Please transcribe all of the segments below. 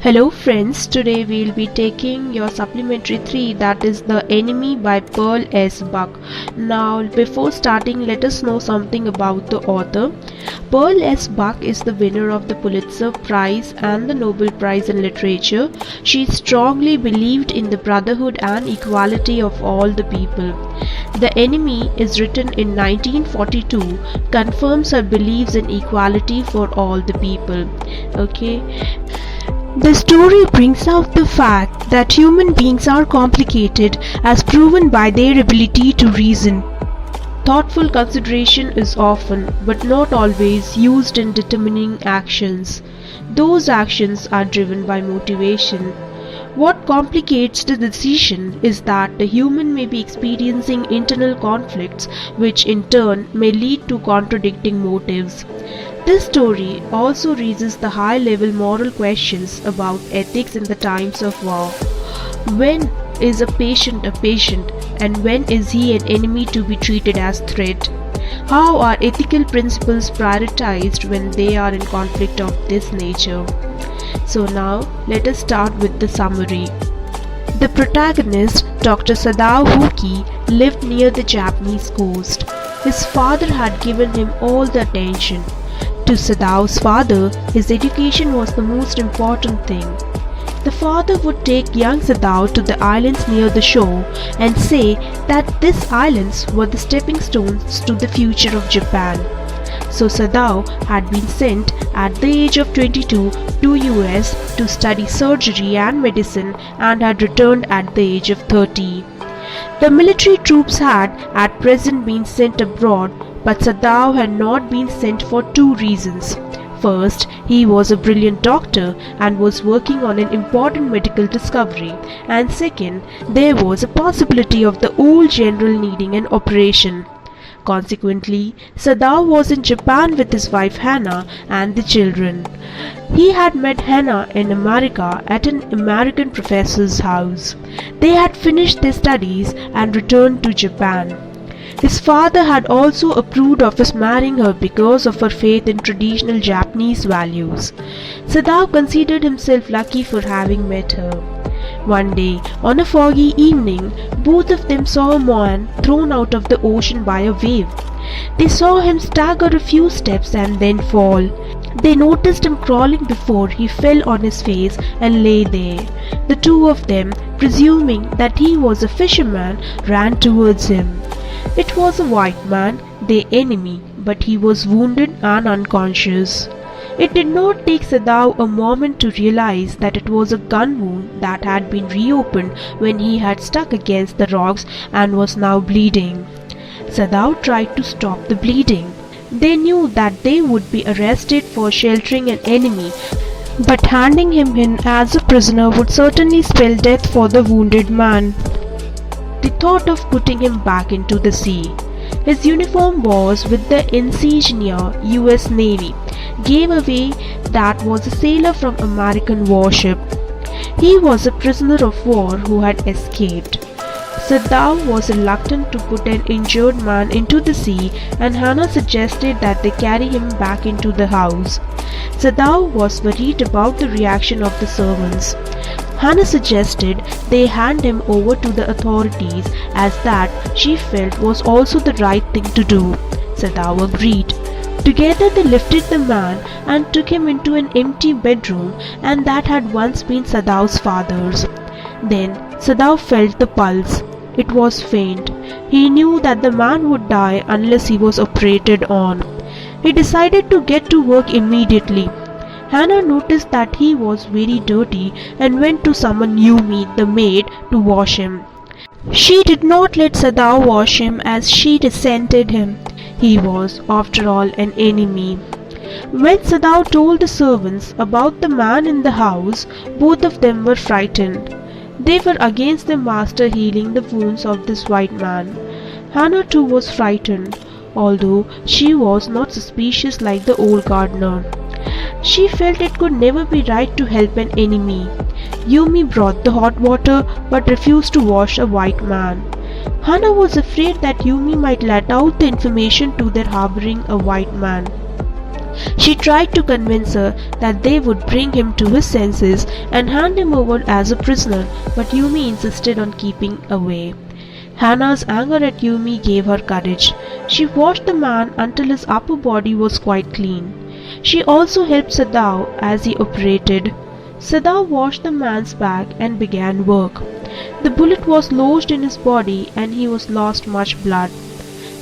Hello friends, today we'll be taking your supplementary 3, that is The Enemy by Pearl S. Buck. Now before starting, let us know something about the author. Pearl S. Buck is the winner of the Pulitzer Prize and the Nobel Prize in Literature. She strongly believed in the brotherhood and equality of all the people. The Enemy is written in 1942, confirms her beliefs in equality for all the people. Okay. The story brings out the fact that human beings are complicated as proven by their ability to reason. Thoughtful consideration is often, but not always, used in determining actions. Those actions are driven by motivation. What complicates the decision is that the human may be experiencing internal conflicts which in turn may lead to contradicting motives. This story also raises the high-level moral questions about ethics in the times of war. When is a patient and when is he an enemy to be treated as threat? How are ethical principles prioritized when they are in conflict of this nature? So now let us start with the summary. The protagonist, Dr. Sadao Huki, lived near the Japanese coast. His father had given him all the attention. To Sadao's father, his education was the most important thing. The father would take young Sadao to the islands near the shore and say that these islands were the stepping stones to the future of Japan. So Sadao had been sent at the age of 22 to US to study surgery and medicine and had returned at the age of 30. The military troops had at present been sent abroad, but Sadao had not been sent for two reasons. First, he was a brilliant doctor and was working on an important medical discovery, and second, there was a possibility of the old general needing an operation. Consequently, Sadao was in Japan with his wife Hannah and the children. He had met Hannah in America at an American professor's house. They had finished their studies and returned to Japan. His father had also approved of his marrying her because of her faith in traditional Japanese values. Sadao considered himself lucky for having met her. One day, on a foggy evening, both of them saw a man thrown out of the ocean by a wave. They saw him stagger a few steps and then fall. They noticed him crawling before he fell on his face and lay there. The two of them, presuming that he was a fisherman, ran towards him. It was a white man, their enemy, but he was wounded and unconscious. It did not take Sadao a moment to realize that it was a gun wound that had been reopened when he had stuck against the rocks and was now bleeding. Sadao tried to stop the bleeding. They knew that they would be arrested for sheltering an enemy, but handing him in as a prisoner would certainly spell death for the wounded man. They thought of putting him back into the sea. His uniform was with the insignia US Navy, gave away that was a sailor from American warship. He was a prisoner of war who had escaped. Sadao was reluctant to put an injured man into the sea, and Hannah suggested that they carry him back into the house. Sadao was worried about the reaction of the servants. Hannah suggested they hand him over to the authorities, as that she felt was also the right thing to do. Sadao agreed. Together they lifted the man and took him into an empty bedroom, and that had once been Sadao's father's. Then Sadao felt the pulse. It was faint. He knew that the man would die unless he was operated on. He decided to get to work immediately. Hannah noticed that he was very dirty and went to summon Yumi, the maid, to wash him. She did not let Sadao wash him as she resented him. He was, after all, an enemy. When Sadao told the servants about the man in the house, both of them were frightened. They were against their master healing the wounds of this white man. Hannah too was frightened, although she was not suspicious like the old gardener. She felt it could never be right to help an enemy. Yumi brought the hot water but refused to wash a white man. Hannah was afraid that Yumi might let out the information to their harboring a white man. She tried to convince her that they would bring him to his senses and hand him over as a prisoner, but Yumi insisted on keeping away. Hannah's anger at Yumi gave her courage. She washed the man until his upper body was quite clean. She also helped Sadao as he operated. Sadao washed the man's back and began work. The bullet was lodged in his body and he was lost much blood.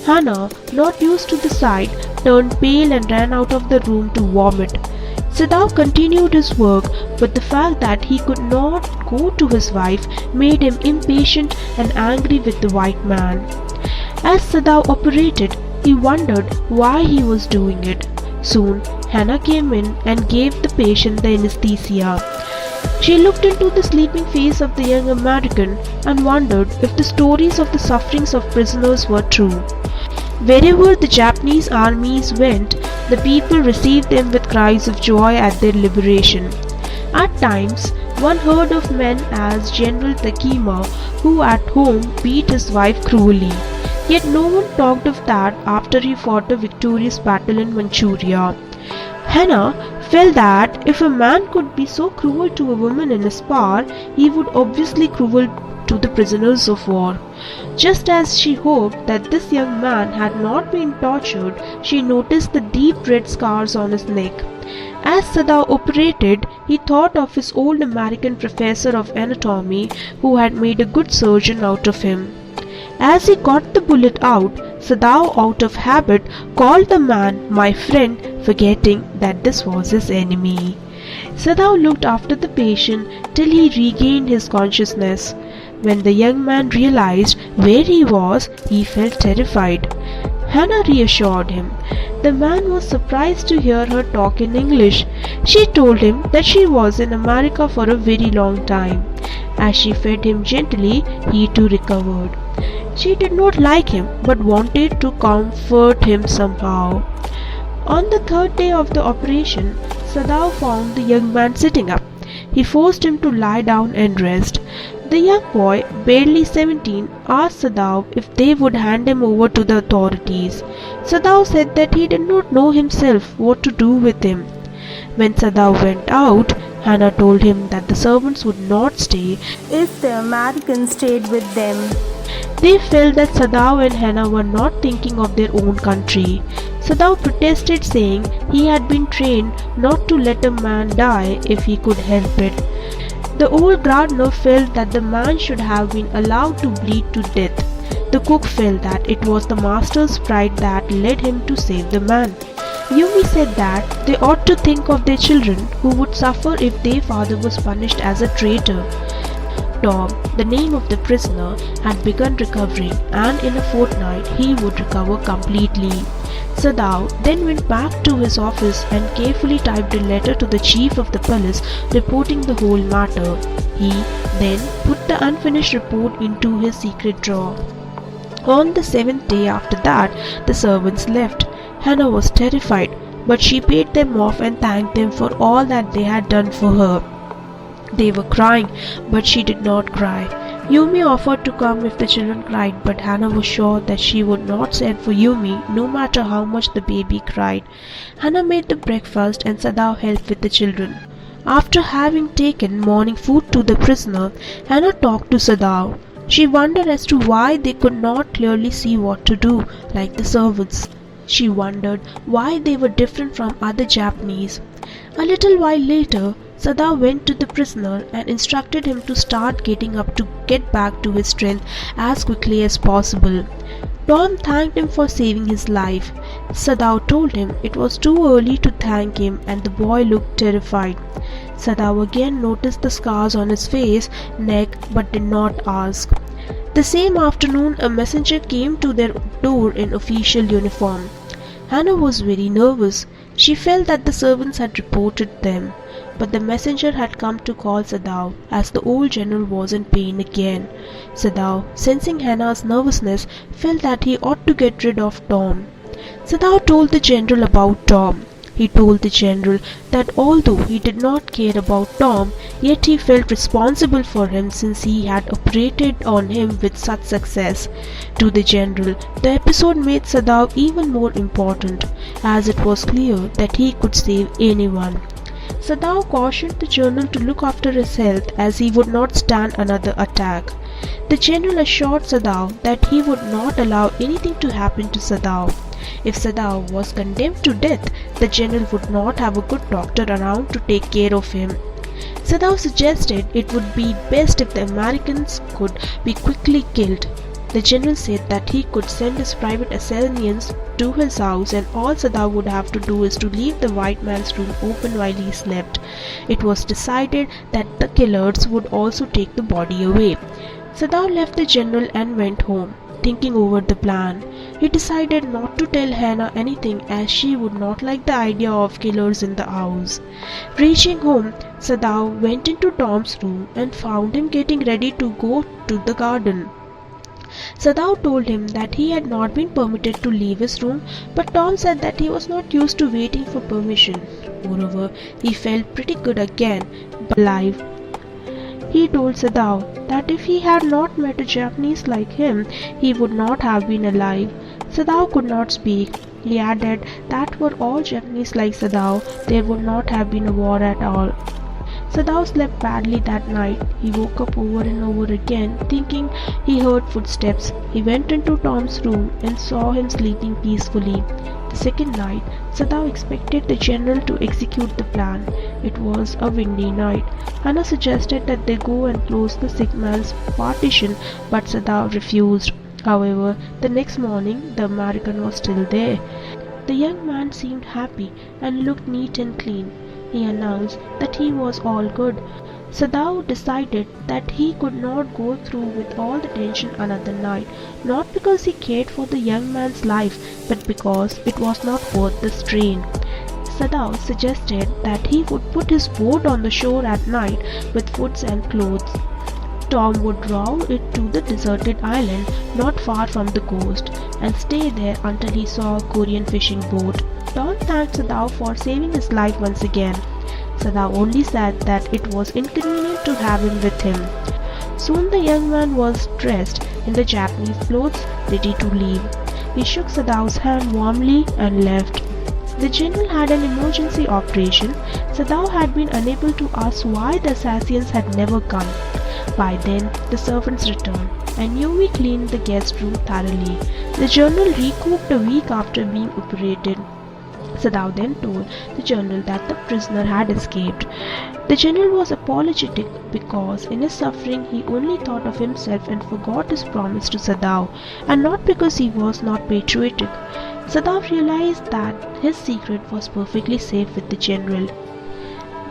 Hannah, not used to the sight, turned pale and ran out of the room to vomit. Sadao continued his work, but the fact that he could not go to his wife made him impatient and angry with the white man. As Sadao operated, he wondered why he was doing it. Soon, Hannah came in and gave the patient the anesthesia. She looked into the sleeping face of the young American and wondered if the stories of the sufferings of prisoners were true. Wherever the Japanese armies went, the people received them with cries of joy at their liberation. At times, one heard of men as General Takima, who at home beat his wife cruelly. Yet no one talked of that after he fought a victorious battle in Manchuria. Hannah felt that if a man could be so cruel to a woman in a spar, he would obviously cruel to the prisoners of war. Just as she hoped that this young man had not been tortured, she noticed the deep red scars on his neck. As Sadao operated, he thought of his old American professor of anatomy who had made a good surgeon out of him. As he got the bullet out, Sadao, out of habit, called the man my friend, forgetting that this was his enemy. Sadao looked after the patient till he regained his consciousness. When the young man realized where he was, he felt terrified. Hannah reassured him. The man was surprised to hear her talk in English. She told him that she was in America for a very long time. As she fed him gently, he too recovered. She did not like him but wanted to comfort him somehow. On the third day of the operation, Sadao found the young man sitting up. He forced him to lie down and rest. The young boy, barely 17, asked Sadao if they would hand him over to the authorities. Sadao said that he did not know himself what to do with him. When Sadao went out, Hannah told him that the servants would not stay if the Americans stayed with them. They felt that Sadao and Hannah were not thinking of their own country. Sadao protested, saying he had been trained not to let a man die if he could help it. The old gardener felt that the man should have been allowed to bleed to death. The cook felt that it was the master's pride that led him to save the man. Yumi said that they ought to think of their children who would suffer if their father was punished as a traitor. Tom, the name of the prisoner, had begun recovering, and in a fortnight he would recover completely. Sadao then went back to his office and carefully typed a letter to the chief of the police reporting the whole matter. He then put the unfinished report into his secret drawer. On the 7th day after that, the servants left. Hannah was terrified, but she paid them off and thanked them for all that they had done for her. They were crying, but she did not cry. Yumi offered to come if the children cried, but Hannah was sure that she would not send for Yumi no matter how much the baby cried. Hannah made the breakfast and Sadao helped with the children. After having taken morning food to the prisoner, Hannah talked to Sadao. She wondered as to why they could not clearly see what to do, like the servants. She wondered why they were different from other Japanese. A little while later, Sadao went to the prisoner and instructed him to start getting up to get back to his strength as quickly as possible. Tom thanked him for saving his life. Sadao told him it was too early to thank him and the boy looked terrified. Sadao again noticed the scars on his face, neck, but did not ask. The same afternoon, a messenger came to their door in official uniform. Hannah was very nervous. She felt that the servants had reported them. But the messenger had come to call Sadao, as the old general was in pain again. Sadao, sensing Hannah's nervousness, felt that he ought to get rid of Tom. Sadao told the general about Tom. He told the general that although he did not care about Tom, yet he felt responsible for him since he had operated on him with such success. To the general, the episode made Sadao even more important, as it was clear that he could save anyone. Sadao cautioned the general to look after his health as he would not stand another attack. The general assured Sadao that he would not allow anything to happen to Sadao. If Sadao was condemned to death, the general would not have a good doctor around to take care of him. Sadao suggested it would be best if the Americans could be quickly killed. The general said that he could send his private assassins to his house and all Sadao would have to do is to leave the white man's room open while he slept. It was decided that the killers would also take the body away. Sadao left the general and went home, thinking over the plan. He decided not to tell Hannah anything as she would not like the idea of killers in the house. Reaching home, Sadao went into Tom's room and found him getting ready to go to the garden. Sadao told him that he had not been permitted to leave his room, but Tom said that he was not used to waiting for permission. Moreover, he felt pretty good again, but alive. He told Sadao that if he had not met a Japanese like him, he would not have been alive. Sadao could not speak. He added that were all Japanese like Sadao, there would not have been a war at all. Sadao slept badly that night. He woke up over and over again, thinking he heard footsteps. He went into Tom's room and saw him sleeping peacefully. The second night, Sadao expected the general to execute the plan. It was a windy night. Hannah suggested that they go and close the sick man's partition, but Sadao refused. However, the next morning, the American was still there. The young man seemed happy and looked neat and clean. He announced that he was all good. Sadao decided that he could not go through with all the tension another night, not because he cared for the young man's life, but because it was not worth the strain. Sadao suggested that he would put his boat on the shore at night with foods and clothes. Tom would row it to the deserted island not far from the coast and stay there until he saw a Korean fishing boat. Tom thanked Sadao for saving his life once again. Sadao only said that it was inconvenient to have him with him. Soon the young man was dressed in the Japanese clothes, ready to leave. He shook Sadao's hand warmly and left. The general had an emergency operation. Sadao had been unable to ask why the assassins had never come. By then, the servants returned, and Yumi cleaned the guest room thoroughly. The general recouped a week after being operated. Sadao then told the general that the prisoner had escaped. The general was apologetic because in his suffering he only thought of himself and forgot his promise to Sadao, and not because he was not patriotic. Sadao realized that his secret was perfectly safe with the general.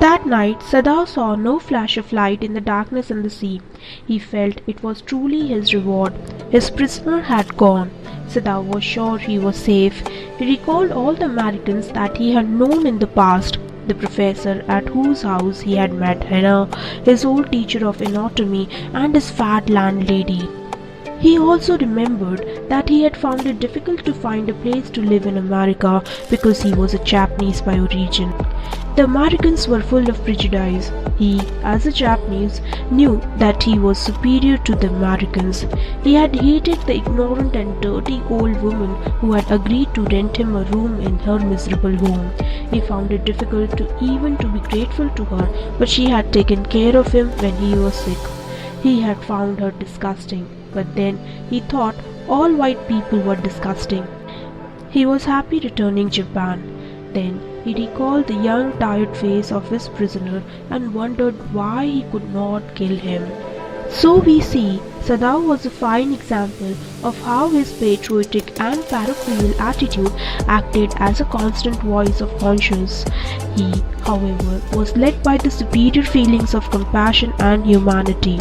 That night, Sadao saw no flash of light in the darkness in the sea. He felt it was truly his reward. His prisoner had gone. Sadao was sure he was safe. He recalled all the Americans that he had known in the past. The professor at whose house he had met Hannah, his old teacher of anatomy, and his fat landlady. He also remembered that he had found it difficult to find a place to live in America because he was a Japanese by origin. The Americans were full of prejudice. He, as a Japanese, knew that he was superior to the Americans. He had hated the ignorant and dirty old woman who had agreed to rent him a room in her miserable home. He found it difficult to be grateful to her, but she had taken care of him when he was sick. He had found her disgusting, but then he thought all white people were disgusting. He was happy returning Japan. Then he recalled the young, tired face of his prisoner and wondered why he could not kill him. So we see, Sadao was a fine example of how his patriotic and parochial attitude acted as a constant voice of conscience. He, however, was led by the superior feelings of compassion and humanity.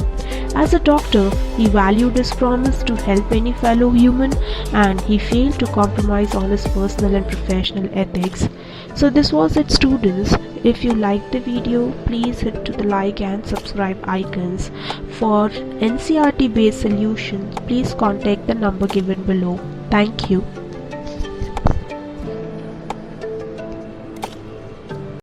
As a doctor, he valued his promise to help any fellow human, and he failed to compromise on his personal and professional ethics. So this was it, students. If you liked the video, please hit to the like and subscribe icons. For NCERT based solutions, please contact the number given below. Thank you.